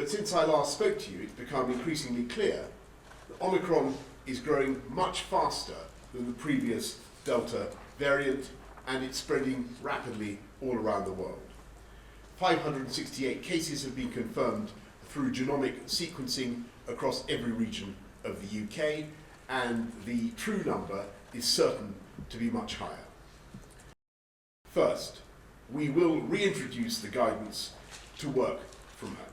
But since I last spoke to you, it's become increasingly clear that Omicron is growing much faster than the previous Delta variant, and it's spreading rapidly all around the world. 568 cases have been confirmed through genomic sequencing across every region of the UK, and the true number is certain to be much higher. First, we will reintroduce the guidance to work from home.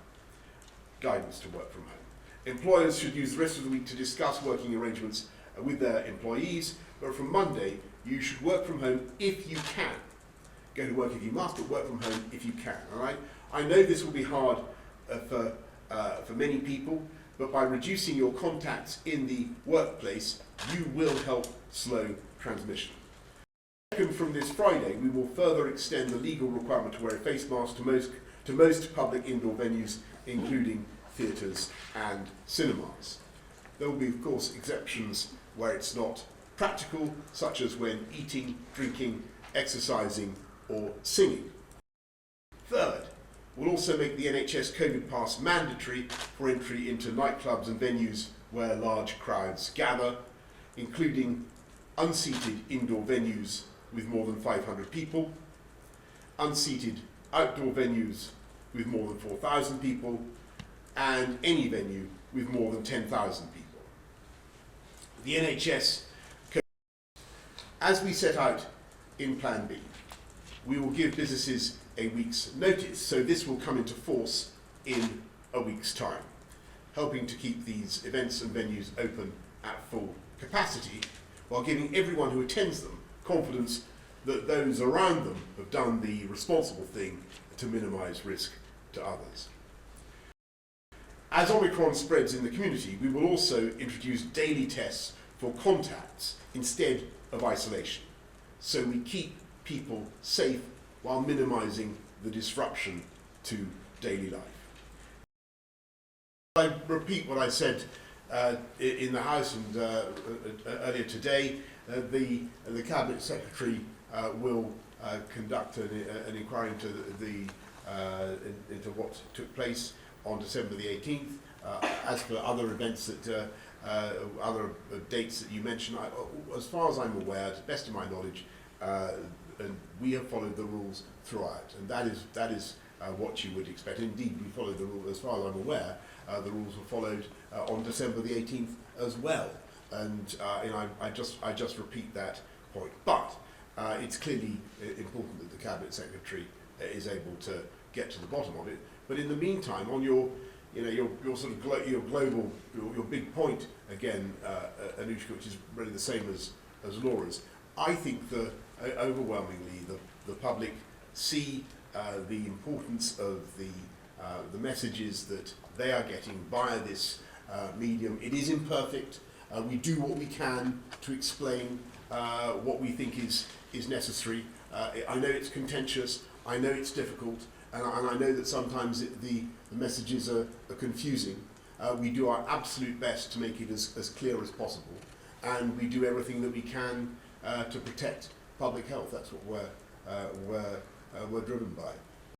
Employers should use the rest of the week to discuss working arrangements with their employees, but from Monday, you should work from home if you can. Go to work if you must, but work from home if you can. All right? I know this will be hard for many people, but by reducing your contacts in the workplace, you will help slow transmission. Second, from this Friday, we will further extend the legal requirement to wear a face mask to most public indoor venues, including theatres and cinemas. There will be, of course, exceptions where it's not practical, such as when eating, drinking, exercising, or singing. Third, we'll also make the NHS COVID pass mandatory for entry into nightclubs and venues where large crowds gather, including unseated indoor venues with more than 500 people, unseated outdoor venues with more than 4,000 people, and any venue with more than 10,000 people. The NHS, as we set out in Plan B, we will give businesses a week's notice, so this will come into force in a week's time, helping to keep these events and venues open at full capacity, while giving everyone who attends them confidence that those around them have done the responsible thing to minimise risk to others. As Omicron spreads in the community, we will also introduce daily tests for contacts instead of isolation, so we keep people safe while minimising the disruption to daily life. I repeat what I said in the House and earlier today. The Cabinet Secretary will conduct an inquiry into what took place on December the 18th. As for other events that other dates that you mentioned, as far as I'm aware, to the best of my knowledge, and we have followed the rules throughout, and that is what you would expect. Indeed, we followed the rules, as far as I'm aware. The rules were followed on December the 18th as well, and I just repeat that point. But it's clearly important that the Cabinet Secretary is able to get to the bottom of it. But in the meantime, on your sort of your big point again, Anushka, which is really the same as Laura's, I think overwhelmingly the public see the importance of the messages that they are getting via this medium. It is imperfect. We do what we can to explain what we think is necessary. I know it's contentious. I know it's difficult, and I know that sometimes the messages are confusing. We do our absolute best to make it as clear as possible, and we do everything that we can to protect public health. That's what we're driven by.